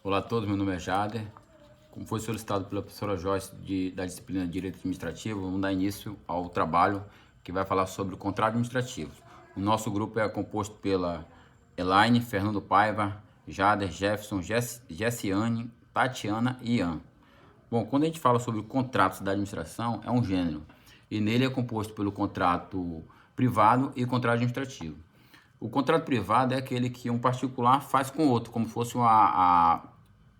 Olá a todos, meu nome é Jader. Como foi solicitado pela professora Joyce da disciplina de Direito Administrativo, vamos dar início ao trabalho que vai falar sobre o contrato administrativo. O nosso grupo é composto pela Elaine, Fernando Paiva, Jader, Jefferson, Jessiane, Tatiana e Ian. Bom, quando a gente fala sobre contratos da administração, é um gênero, e nele é composto pelo contrato privado e contrato administrativo. O contrato privado é aquele que um particular faz com outro, como fosse a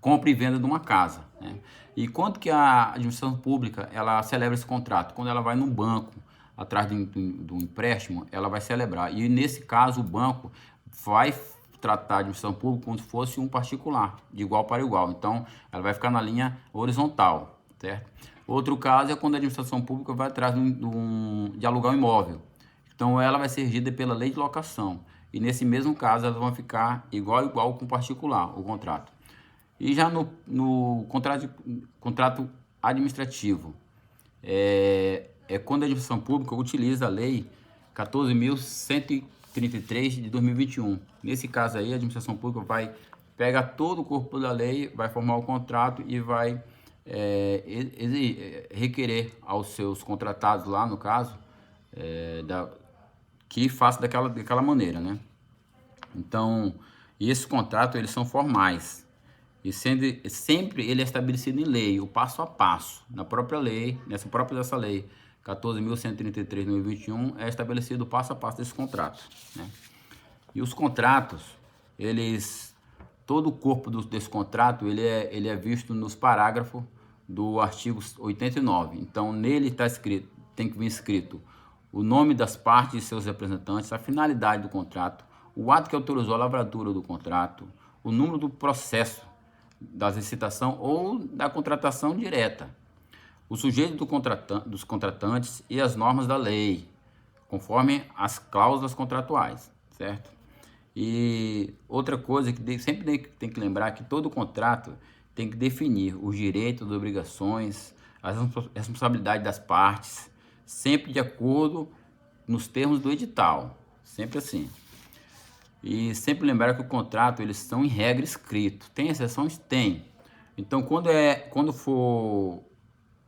compra e venda de uma casa, né? E quanto que a administração pública ela celebra esse contrato? Quando ela vai no banco atrás do empréstimo, ela vai celebrar. E nesse caso o banco vai tratar a administração pública como se fosse um particular, de igual para igual. Então ela vai ficar na linha horizontal, certo? Outro caso é quando a administração pública vai atrás de alugar um imóvel. Então ela vai ser regida pela lei de locação. E nesse mesmo caso elas vão ficar igual a igual com o particular, o contrato. E já no contrato administrativo, é quando a administração pública utiliza a lei 14.133 de 2021. Nesse caso aí, a administração pública vai pegar todo o corpo da lei, vai formar o contrato e vai requerer aos seus contratados lá, no caso, que faça daquela maneira, né? Então, esses contratos, eles são formais. E sempre ele é estabelecido em lei, o passo a passo. Na própria lei, dessa lei 14.133 de 2021, é estabelecido o passo a passo desse contrato, né? E os contratos, todo o corpo desse contrato, ele é visto nos parágrafos do artigo 89. Então, nele tem que vir escrito o nome das partes e seus representantes, a finalidade do contrato, o ato que autorizou a lavratura do contrato, o número do processo da licitação ou da contratação direta, o sujeito dos contratantes e as normas da lei, conforme as cláusulas contratuais, certo? E outra coisa que sempre tem que lembrar que todo contrato tem que definir os direitos, as obrigações, as responsabilidades das partes, sempre de acordo nos termos do edital, sempre assim. E sempre lembrar que o contrato, eles são em regra escrito. Tem exceções? Tem. Então,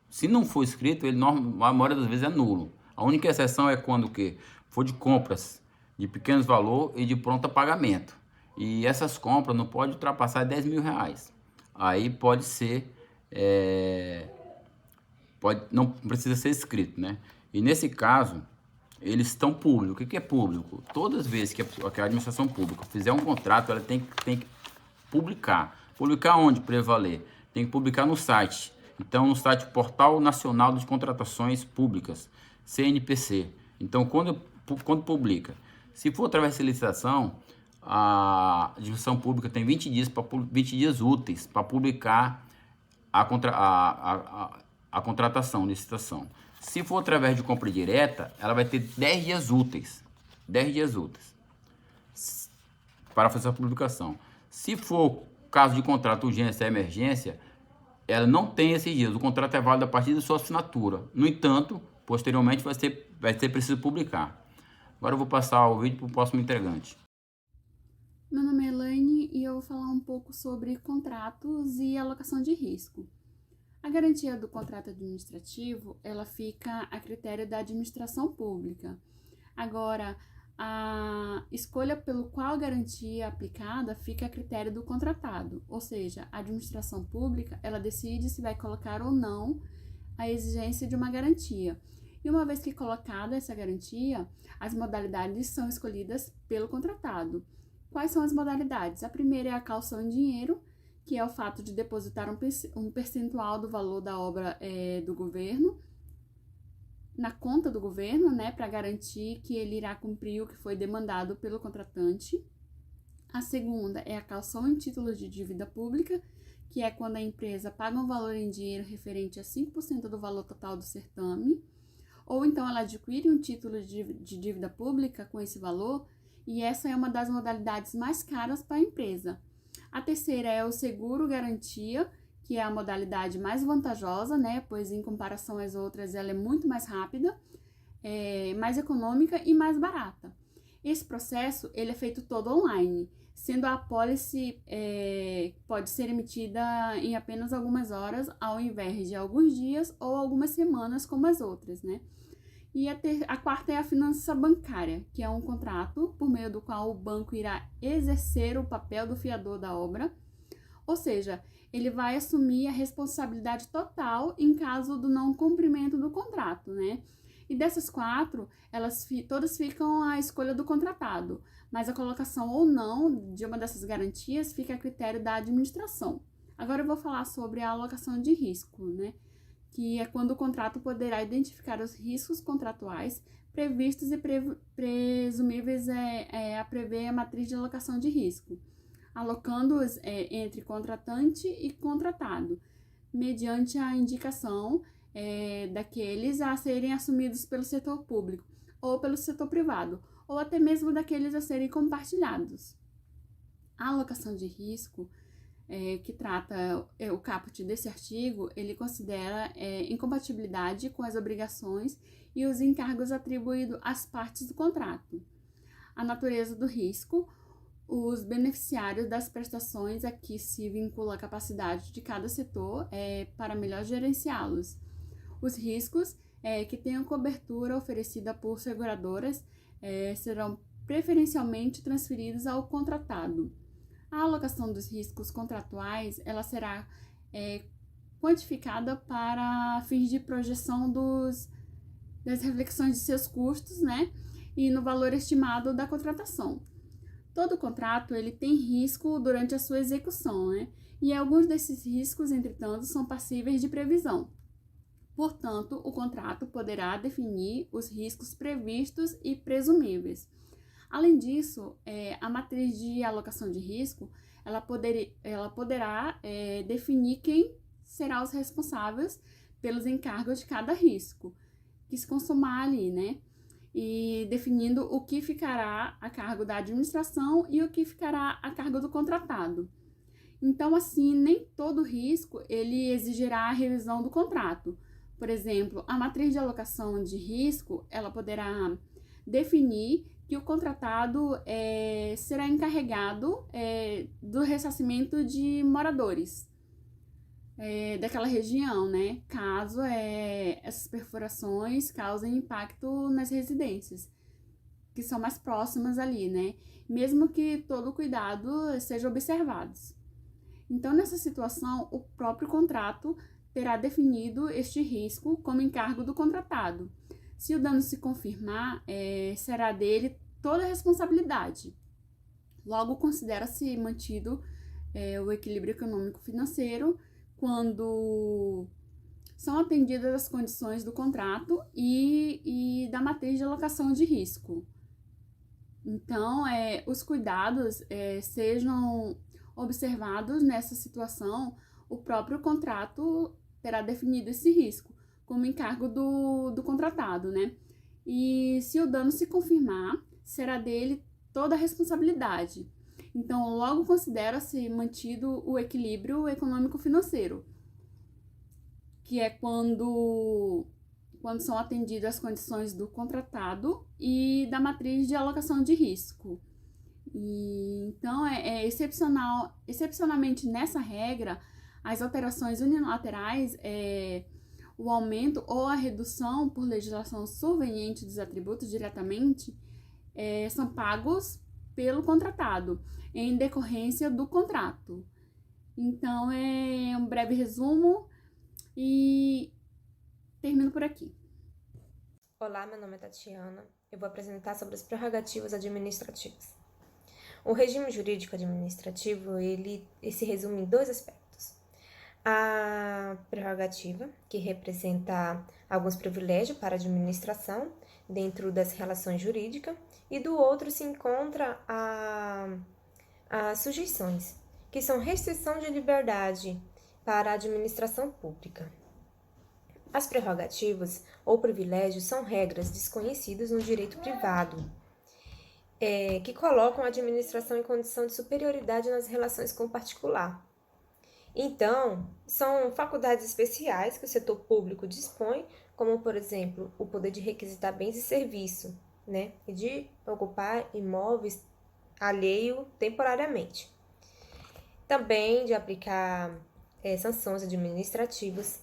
se não for escrito, a maioria das vezes é nulo. A única exceção é quando for de compras de pequenos valor e de pronto pagamento. E essas compras não podem ultrapassar 10 mil reais. Aí pode ser, não precisa ser escrito, né? E nesse caso, eles estão públicos. O que é público? Todas as vezes que a administração pública fizer um contrato, ela tem que publicar. Publicar onde para valer? Tem que publicar no site. Então, no site Portal Nacional de Contratações Públicas, CNPC. Então, quando publica, se for através de licitação, a administração pública tem 20 dias úteis para publicar a contratação, licitação. Se for através de compra direta, ela vai ter 10 dias úteis. 10 dias úteis para fazer a publicação. Se for caso de contrato urgência e emergência, ela não tem esses dias. O contrato é válido a partir da sua assinatura. No entanto, posteriormente vai ser preciso publicar. Agora eu vou passar o vídeo para o próximo integrante. Meu nome é Elaine e eu vou falar um pouco sobre contratos e alocação de risco. A garantia do contrato administrativo, ela fica a critério da administração pública. Agora, a escolha pelo qual a garantia é aplicada fica a critério do contratado, ou seja, a administração pública, ela decide se vai colocar ou não a exigência de uma garantia. E uma vez que colocada essa garantia, as modalidades são escolhidas pelo contratado. Quais são as modalidades? A primeira é a caução em dinheiro, que é o fato de depositar um percentual do valor da obra do governo na conta do governo, né, para garantir que ele irá cumprir o que foi demandado pelo contratante. A segunda é a caução em títulos de dívida pública, que é quando a empresa paga um valor em dinheiro referente a 5% do valor total do certame, ou então ela adquire um título de dívida pública com esse valor, e essa é uma das modalidades mais caras para a empresa. A terceira é o seguro garantia, que é a modalidade mais vantajosa, né? Pois em comparação às outras ela é muito mais rápida, mais econômica e mais barata. Esse processo ele é feito todo online. sendo a apólice pode ser emitida em apenas algumas horas, ao invés de alguns dias ou algumas semanas, como as outras, né? E a quarta é a finança bancária, que é um contrato por meio do qual o banco irá exercer o papel do fiador da obra, ou seja, ele vai assumir a responsabilidade total em caso do não cumprimento do contrato, né? E dessas quatro, elas todas ficam à escolha do contratado, mas a colocação ou não de uma dessas garantias fica a critério da administração. Agora eu vou falar sobre a alocação de risco, né? Que é quando o contrato poderá identificar os riscos contratuais previstos e presumíveis a prever a matriz de alocação de risco, alocando-os entre contratante e contratado, mediante a indicação daqueles a serem assumidos pelo setor público ou pelo setor privado, ou até mesmo daqueles a serem compartilhados. A alocação de risco que trata o caput desse artigo, ele considera incompatibilidade com as obrigações e os encargos atribuídos às partes do contrato, a natureza do risco, os beneficiários das prestações a que se vincula a capacidade de cada setor para melhor gerenciá-los, os riscos que tenham cobertura oferecida por seguradoras serão preferencialmente transferidos ao contratado. A alocação dos riscos contratuais, ela será quantificada para fins de projeção das reflexões de seus custos, né? E no valor estimado da contratação. Todo contrato, ele tem risco durante a sua execução, né? E alguns desses riscos, entretanto, são passíveis de previsão. Portanto, o contrato poderá definir os riscos previstos e presumíveis. Além disso, a matriz de alocação de risco, ela poderá definir quem será os responsáveis pelos encargos de cada risco que se consumar ali, né? E definindo o que ficará a cargo da administração e o que ficará a cargo do contratado. Então, assim, nem todo risco ele exigirá a revisão do contrato. Por exemplo, a matriz de alocação de risco, ela poderá definir que o contratado será encarregado do ressarcimento de moradores daquela região, né? Caso essas perfurações causem impacto nas residências, que são mais próximas ali, né? Mesmo que todo cuidado seja observado. Então, nessa situação, o próprio contrato terá definido este risco como encargo do contratado. Se o dano se confirmar, será dele toda a responsabilidade. Logo, considera-se mantido o equilíbrio econômico-financeiro quando são atendidas as condições do contrato e da matriz de alocação de risco. Então, os cuidados sejam observados nessa situação, o próprio contrato terá definido esse risco como encargo do contratado, né? E se o dano se confirmar, será dele toda a responsabilidade. Então, logo considera-se mantido o equilíbrio econômico-financeiro, que é quando são atendidas as condições do contratado e da matriz de alocação de risco. Então, excepcionalmente nessa regra, as alterações unilaterais, o aumento ou a redução por legislação surveniente dos atributos diretamente, são pagos pelo contratado, em decorrência do contrato. Então, é um breve resumo e termino por aqui. Olá, meu nome é Tatiana. Eu vou apresentar sobre as prerrogativas administrativas. O regime jurídico administrativo, ele se resume em dois aspectos. A prerrogativa, que representa alguns privilégios para a administração dentro das relações jurídicas, e do outro se encontra as sujeições, que são restrição de liberdade para a administração pública. As prerrogativas ou privilégios são regras desconhecidas no direito privado, que colocam a administração em condição de superioridade nas relações com o particular. Então, são faculdades especiais que o setor público dispõe, como, por exemplo, o poder de requisitar bens e serviços, né, e de ocupar imóveis alheio temporariamente. Também de aplicar sanções administrativas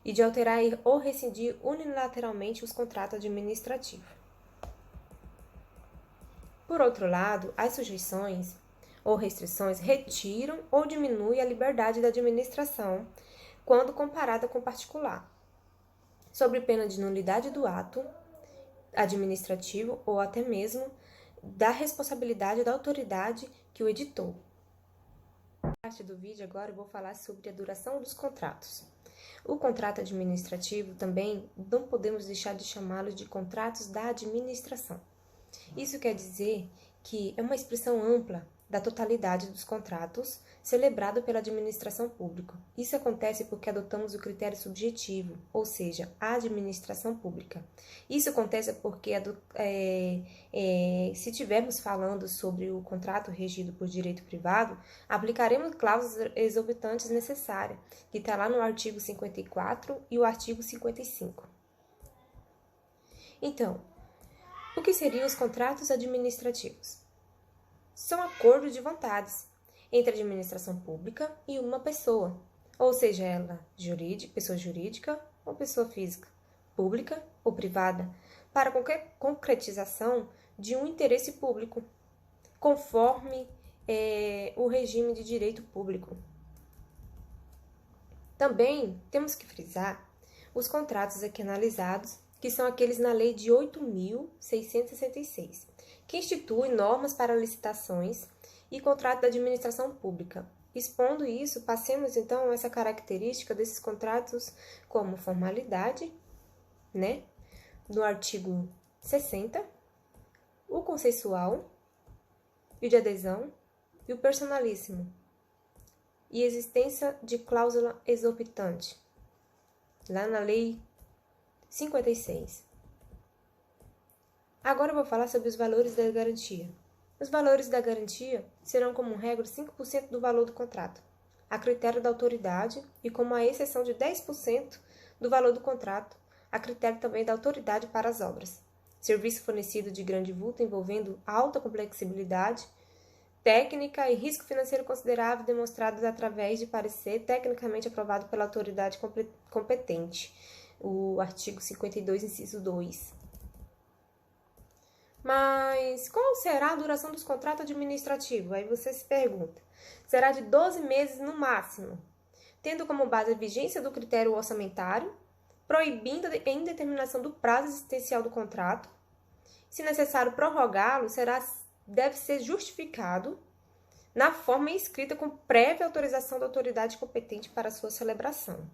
e de alterar ou rescindir unilateralmente os contratos administrativos. Por outro lado, as sujeições ou restrições retiram ou diminuem a liberdade da administração quando comparada com particular, sob pena de nulidade do ato administrativo ou até mesmo da responsabilidade da autoridade que o editou. Na parte do vídeo agora eu vou falar sobre a duração dos contratos. O contrato administrativo também não podemos deixar de chamá-lo de contratos da administração. Isso quer dizer que é uma expressão ampla da totalidade dos contratos celebrado pela administração pública. Isso acontece porque adotamos o critério subjetivo, ou seja, a administração pública. Isso acontece porque se estivermos falando sobre o contrato regido por direito privado, aplicaremos cláusulas exorbitantes necessárias, que está lá no artigo 54 e o artigo 55. Então, o que seriam os contratos administrativos? São acordos de vontades entre a administração pública e uma pessoa, ou seja, ela pessoa jurídica ou pessoa física, pública ou privada, para qualquer concretização de um interesse público, conforme o regime de direito público. Também temos que frisar os contratos aqui analisados, que são aqueles na Lei de 8.666, que institui normas para licitações e contrato da administração pública. Expondo isso, passemos então a essa característica desses contratos como formalidade, no artigo 60, o consensual, e o de adesão e o personalíssimo, e existência de cláusula exorbitante, lá na Lei 56. Agora eu vou falar sobre os valores da garantia. Os valores da garantia serão, como regra, 5% do valor do contrato, a critério da autoridade, e como a exceção de 10% do valor do contrato, a critério também da autoridade para as obras. Serviço fornecido de grande vulto envolvendo alta complexibilidade técnica e risco financeiro considerável demonstrados através de parecer tecnicamente aprovado pela autoridade competente. O artigo 52, inciso 2. Mas qual será a duração dos contratos administrativos? Aí você se pergunta. Será de 12 meses no máximo, tendo como base a vigência do critério orçamentário, proibindo a indeterminação do prazo existencial do contrato. Se necessário prorrogá-lo, deve ser justificado na forma escrita com prévia autorização da autoridade competente para sua celebração.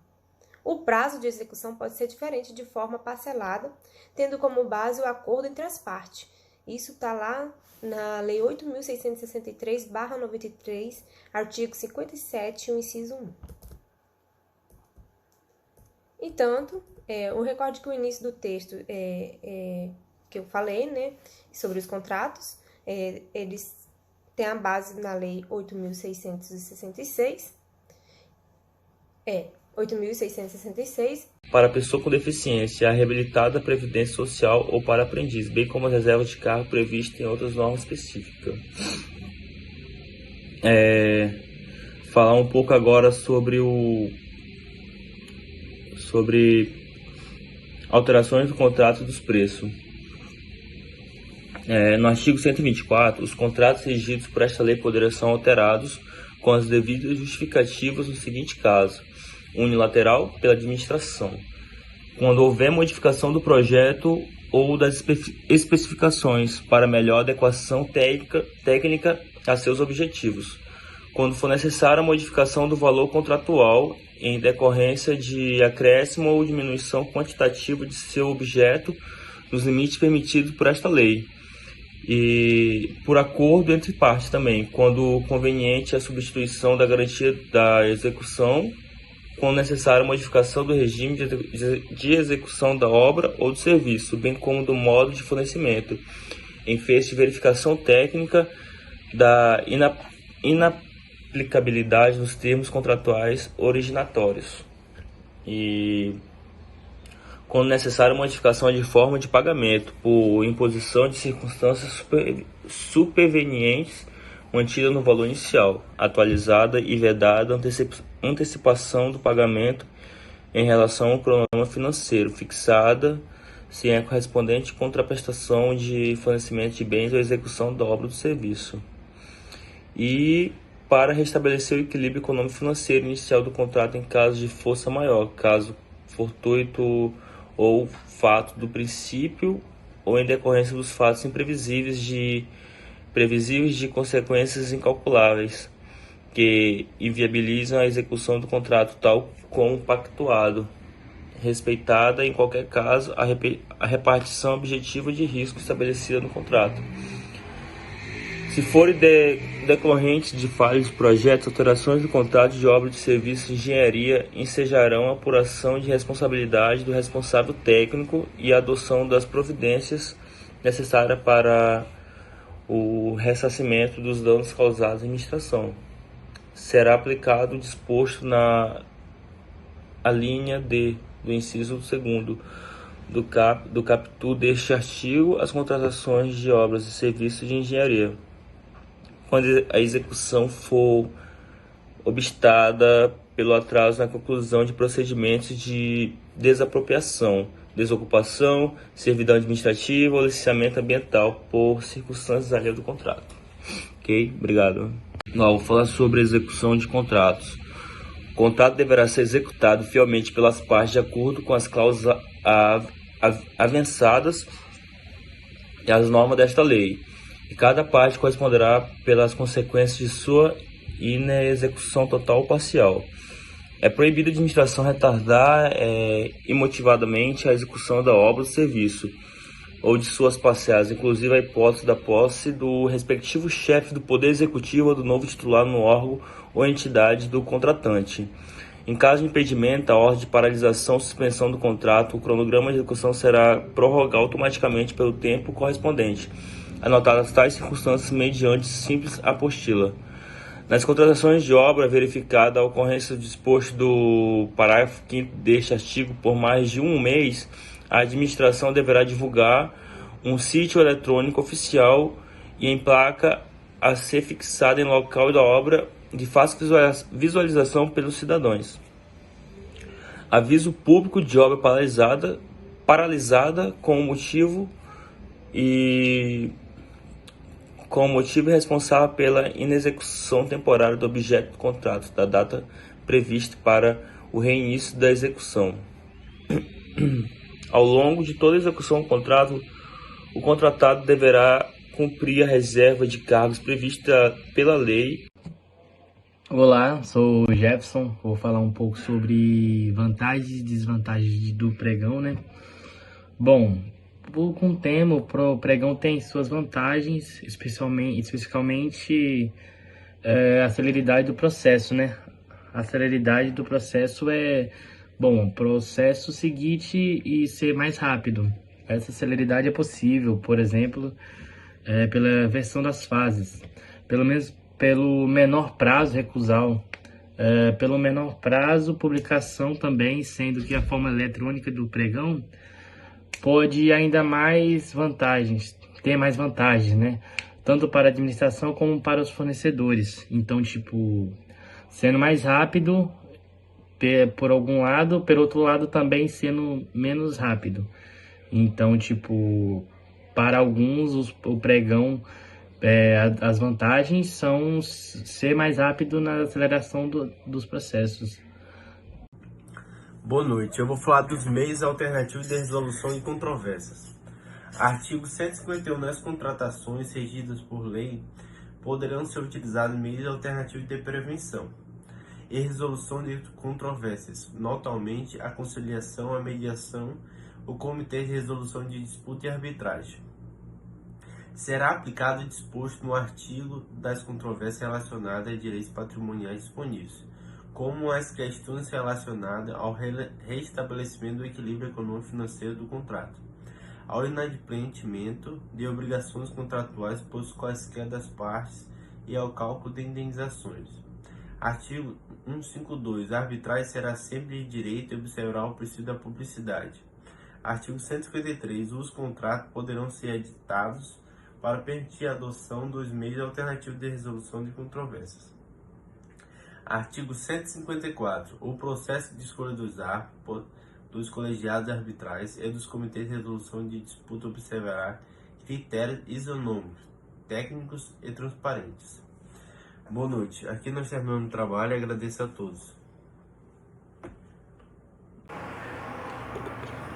O prazo de execução pode ser diferente de forma parcelada, tendo como base o acordo entre as partes. Isso está lá na Lei 8.663/93, artigo 57, inciso 1. Entanto, o recorde que o início do texto que eu falei, sobre os contratos, eles têm a base na Lei 8.666, 8.666. Para pessoa com deficiência, a reabilitada Previdência Social ou para aprendiz, bem como as reservas de cargo previstas em outras normas específicas. Falar um pouco agora sobre alterações do contrato dos preços. No artigo 124, os contratos regidos por esta lei poderão ser alterados com as devidas justificativas no seguinte caso: unilateral pela administração, quando houver modificação do projeto ou das especificações para melhor adequação técnica a seus objetivos, quando for necessária a modificação do valor contratual em decorrência de acréscimo ou diminuição quantitativa de seu objeto nos limites permitidos por esta lei, e por acordo entre partes também, quando conveniente a substituição da garantia da execução, quando necessária a modificação do regime de execução da obra ou do serviço, bem como do modo de fornecimento, em efeito de verificação técnica da inaplicabilidade dos termos contratuais originatórios. E quando necessária modificação de forma de pagamento, por imposição de circunstâncias supervenientes, mantida no valor inicial, atualizada e vedada antecipação do pagamento em relação ao cronograma financeiro, fixada sem a correspondente contraprestação de fornecimento de bens ou execução da obra do serviço. E para restabelecer o equilíbrio econômico-financeiro inicial do contrato em caso de força maior, caso fortuito ou fato do princípio ou em decorrência dos fatos imprevisíveis de consequências incalculáveis que inviabilizam a execução do contrato tal como pactuado, respeitada em qualquer caso a repartição objetiva de risco estabelecida no contrato. Se forem decorrentes de falhas de projetos, alterações do contrato de obra de serviço de engenharia ensejarão a apuração de responsabilidade do responsável técnico e a adoção das providências necessárias para o ressarcimento dos danos causados à administração. Será aplicado o disposto na linha D do inciso 2º do caput deste artigo às contratações de obras e serviços de engenharia, quando a execução for obstada pelo atraso na conclusão de procedimentos de desapropriação, desocupação, servidão administrativa ou licenciamento ambiental por circunstâncias alheias do contrato. Ok? Obrigado. Vou falar sobre a execução de contratos. O contrato deverá ser executado fielmente pelas partes de acordo com as cláusulas avançadas e as normas desta lei, e cada parte corresponderá pelas consequências de sua inexecução total ou parcial. É proibido a administração retardar imotivadamente a execução da obra ou serviço, ou de suas parcelas, inclusive a hipótese da posse do respectivo chefe do Poder Executivo ou do novo titular no órgão ou entidade do contratante. Em caso de impedimento, a ordem de paralisação ou suspensão do contrato, o cronograma de execução será prorrogado automaticamente pelo tempo correspondente, anotadas tais circunstâncias mediante simples apostila. Nas contratações de obra, verificada a ocorrência do disposto do parágrafo 5º deste artigo por mais de um mês, a administração deverá divulgar um sítio eletrônico oficial e em placa a ser fixada em local da obra de fácil visualização pelos cidadãos. Aviso público de obra paralisada com o motivo responsável pela inexecução temporária do objeto do contrato, da data prevista para o reinício da execução. Ao longo de toda a execução do contrato, o contratado deverá cumprir a reserva de cargos prevista pela lei. Olá, sou o Jefferson, vou falar um pouco sobre vantagens e desvantagens do pregão, né? Bom, com o tema, o pregão tem suas vantagens, especificamente a celeridade do processo, né? A celeridade do processo o processo seguinte e ser mais rápido. Essa celeridade é possível, por exemplo, pela versão das fases, pelo menos pelo menor prazo recusal, pelo menor prazo publicação também, sendo que a forma eletrônica do pregão pode ainda ter mais vantagens, né? Tanto para a administração como para os fornecedores. Então, sendo mais rápido por algum lado, pelo outro lado também sendo menos rápido. Então, para alguns o pregão, as vantagens são ser mais rápido na aceleração dos processos. Boa noite, eu vou falar dos meios alternativos de resolução de controvérsias. Artigo 151 das contratações regidas por lei poderão ser utilizados meios alternativos de prevenção e resolução de controvérsias, notalmente a conciliação, a mediação, o comitê de resolução de disputa e arbitragem. Será aplicado o disposto no artigo das controvérsias relacionadas a direitos patrimoniais disponíveis, como as questões relacionadas ao restabelecimento do equilíbrio econômico-financeiro do contrato, ao inadimplemento de obrigações contratuais por quaisquer das partes e ao cálculo de indenizações. Artigo 152. A arbitragem será sempre de direito e observará o princípio da publicidade. Artigo 153. Os contratos poderão ser editados para permitir a adoção dos meios alternativos de resolução de controvérsias. Artigo 154. O processo de escolha dos colegiados arbitrais e dos comitês de resolução de disputa observará critérios isonômicos, técnicos e transparentes. Boa noite. Aqui nós terminamos o trabalho e agradeço a todos.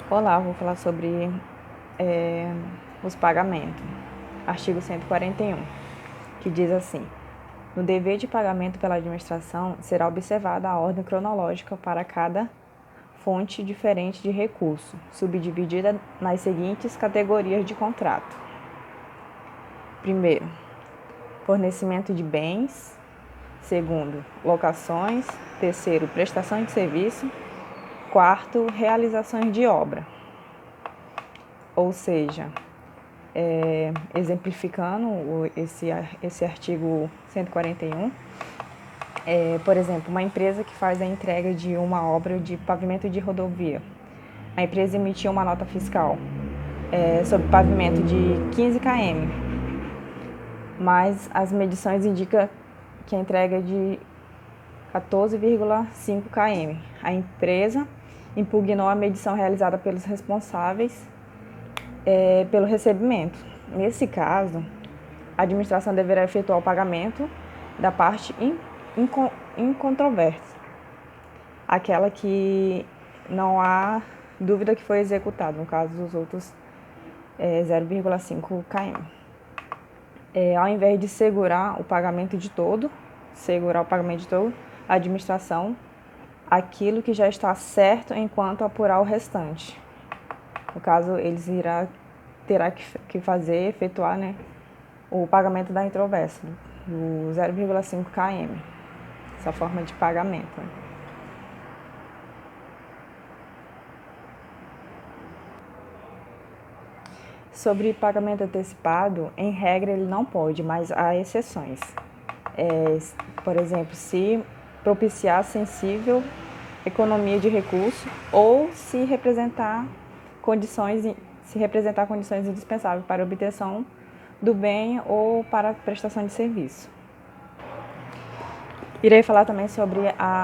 Olá, vou falar sobre os pagamentos. Artigo 141, que diz assim: no dever de pagamento pela administração, será observada a ordem cronológica para cada fonte diferente de recurso, subdividida nas seguintes categorias de contrato. Primeiro, fornecimento de bens. Segundo, locações. Terceiro, prestação de serviço. Quarto, realizações de obra. Ou seja, exemplificando esse artigo 141, por exemplo, uma empresa que faz a entrega de uma obra de pavimento de rodovia. A empresa emitiu uma nota fiscal sobre pavimento de 15 km, mas as medições indicam que a entrega é de 14,5 km. A empresa impugnou a medição realizada pelos responsáveis pelo recebimento. Nesse caso, a administração deverá efetuar o pagamento da parte incontroversa, aquela que não há dúvida que foi executado, no caso dos outros 0,5 km. Ao invés de segurar o pagamento de todo, a administração aquilo que já está certo enquanto apurar o restante. No caso, eles terá que efetuar, o pagamento da introversa, do 0,5 km, essa forma de pagamento. Sobre pagamento antecipado, em regra ele não pode, mas há exceções. Por exemplo, se propiciar sensível economia de recurso ou se representar condições indispensáveis para a obtenção do bem ou para a prestação de serviço. Irei falar também sobre a